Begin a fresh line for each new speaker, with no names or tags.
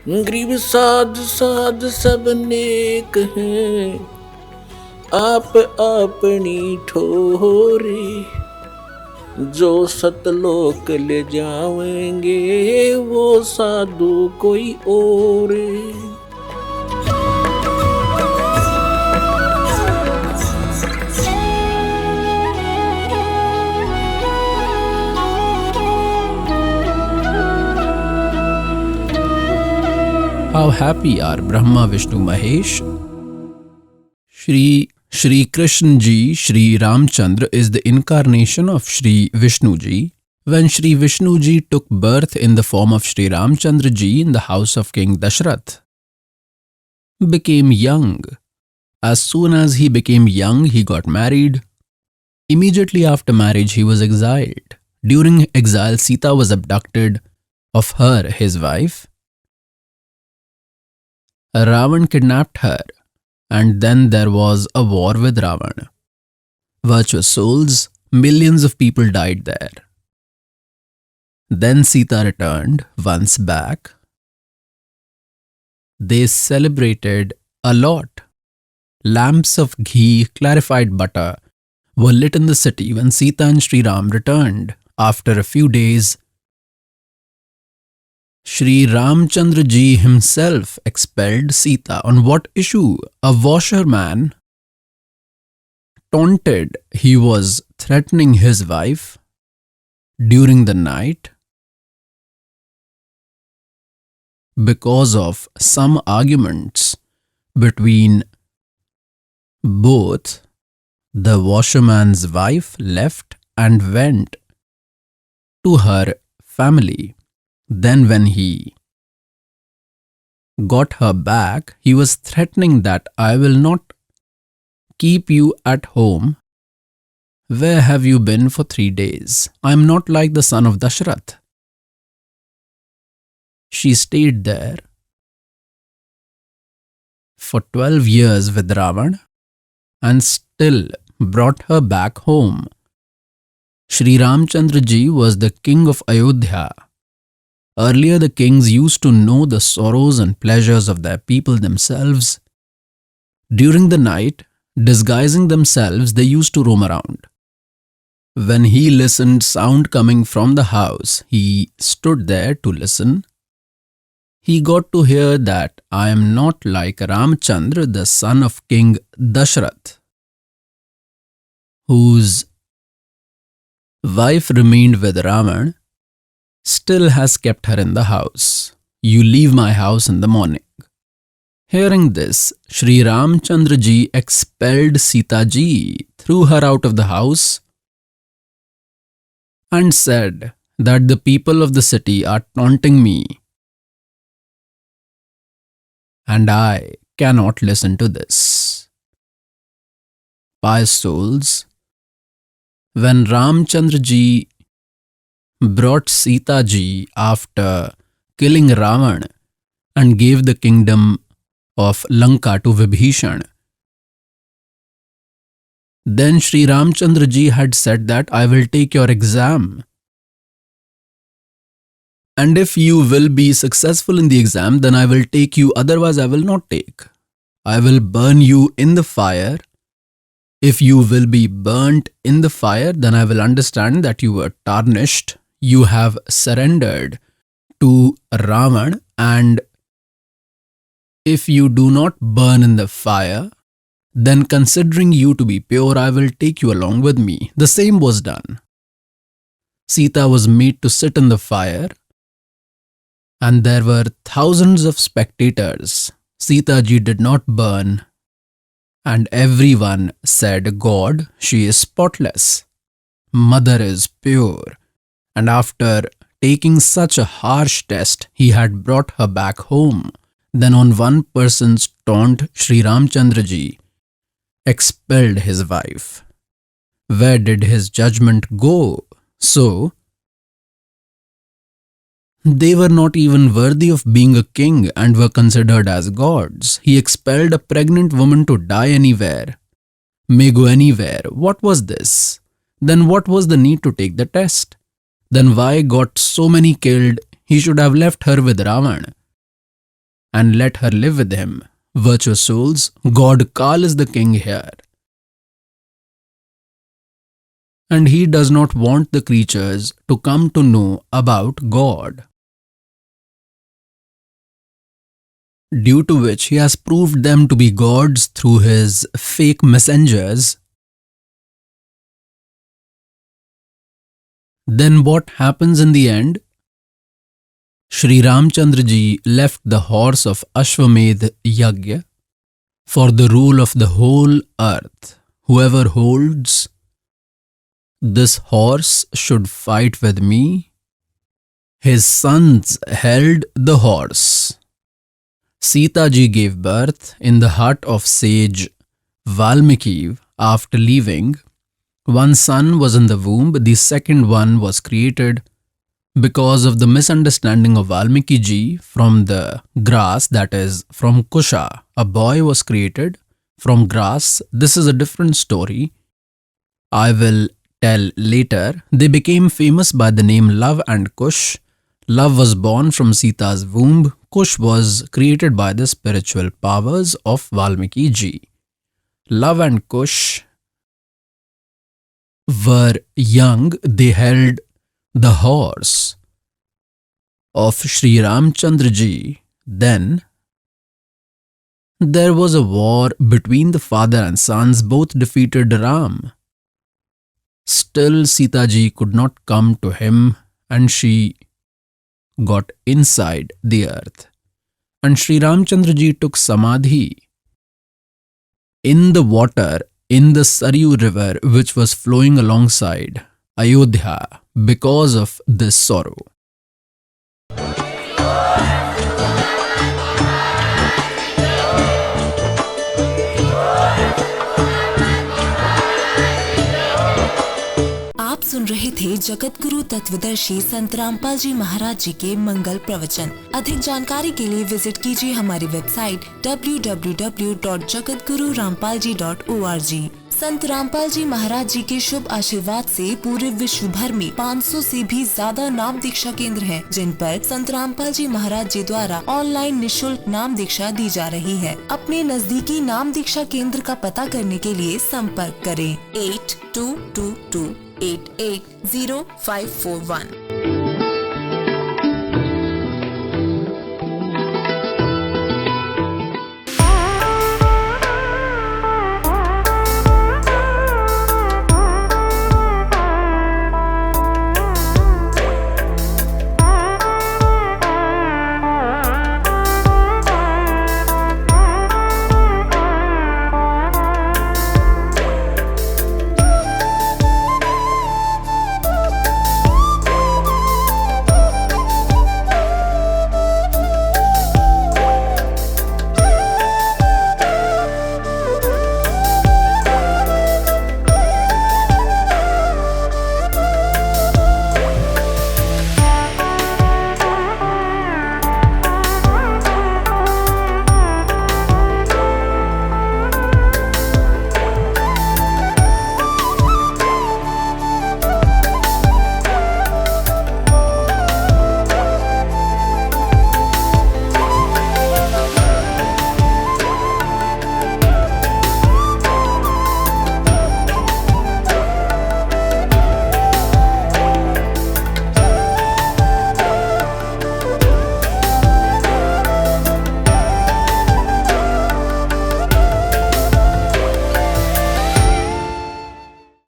Grieve साध साध सब नेक हैं, आप अपनी ठोरे। जो सतलोक ले जाएंगे वो साधु कोई और।
How happy are Brahma, Vishnu, Mahesh? Shri Krishna Ji, Shri Ramchandra is the incarnation of Shri Vishnu Ji. When Shri Vishnu Ji took birth in the form of Shri Ramchandra Ji in the house of King Dashrath, became young. As soon as he became young, he got married. Immediately after marriage, he was exiled. During exile, Sita was abducted. Of her, his wife, Ravan kidnapped her, and then there was a war with Ravan. Virtuous souls, millions of people died there. Then Sita returned once back. They celebrated a lot. Lamps of ghee, clarified butter were lit in the city when Sita and Sri Ram returned. After a few days, Shri Ramchandra Ji himself expelled Sita. On what issue? A washerman taunted. He was threatening his wife during the night because of some arguments between both. The washerman's wife left and went to her family. Then when he got her back, he was threatening that I will not keep you at home. Where have you been for 3 days? I am not like the son of Dashrath. She stayed there for 12 years with Ravan and still brought her back home. Shri Ramchandra Ji was the king of Ayodhya. Earlier, the kings used to know the sorrows and pleasures of their people themselves. During the night, disguising themselves, they used to roam around. When he listened sound coming from the house, he stood there to listen. He got to hear that I am not like Ramchandra, the son of King Dashrath, whose wife remained with Ravan, still has kept her in the house. You leave my house in the morning. Hearing this, Shri Ramchandra Ji expelled Sita Ji, threw her out of the house, and said that the people of the city are taunting me, and I cannot listen to this. Pious souls, when Ramchandra Ji brought Sita Ji after killing Ravan and gave the kingdom of Lanka to Vibhishan, then Shri Ramchandra Ji had said that I will take your exam. And if you will be successful in the exam, then I will take you, otherwise I will not take. I will burn you in the fire. If you will be burnt in the fire, then I will understand that you were tarnished. You have surrendered to Ravan, and if you do not burn in the fire, then considering you to be pure, I will take you along with me. The same was done. Sita was made to sit in the fire, and there were thousands of spectators. Sita Ji did not burn, and everyone said, God, she is spotless. Mother is pure. And after taking such a harsh test, he had brought her back home. Then on one person's taunt, Shri Ramchandra Ji expelled his wife. Where did his judgment go? So, they were not even worthy of being a king and were considered as gods. He expelled a pregnant woman to die anywhere, may go anywhere. What was this? Then what was the need to take the test? Then why got so many killed? He should have left her with Ravan. and let her live with him. Virtuous souls, God Kal is the king here. And he does not want the creatures to come to know about God, due to which he has proved them to be gods through his fake messengers. Then what happens in the end? Shri Ramchandra ji left the horse of Ashwamedh Yagya for the rule of the whole earth. Whoever holds this horse should fight with me. His sons held the horse. Sita ji gave birth in the hut of sage Valmiki. After leaving, one son was in the womb, the second one was created. Because of the misunderstanding of Valmiki ji, from the grass, that is from Kusha, a boy was created from grass. This is a different story I will tell later. They became famous by the name Love and Kush. Love was born from Sita's womb. Kush was created by the spiritual powers of Valmiki ji. Love and Kush were young. They held the horse of Shri Ramchandra ji. Then there was a war between the father and sons. Both defeated Ram. Still Sita ji could not come to him, and she got inside the earth. And Shri Ramchandra ji took samadhi in the water in the Saryu river, which was flowing alongside Ayodhya, because of this sorrow.
आप सुन रहे थे जगत गुरु तत्वदर्शी संत रामपाल जी महाराज जी के मंगल प्रवचन। अधिक जानकारी के लिए विजिट कीजिए हमारी वेबसाइट www.jagatgururampalji.org। संत रामपाल जी महाराज जी के शुभ आशीर्वाद से पूरे विश्व भर में 500 से भी ज्यादा नाम दीक्षा केंद्र हैं, जिन पर संत रामपाल जी महाराज जी द्वारा ऑनलाइन निशुल्क नाम दीक्षा दी जा रही है। अपने नजदीकी नाम दीक्षा केंद्र का पता करने के लिए संपर्क करें 8222880541।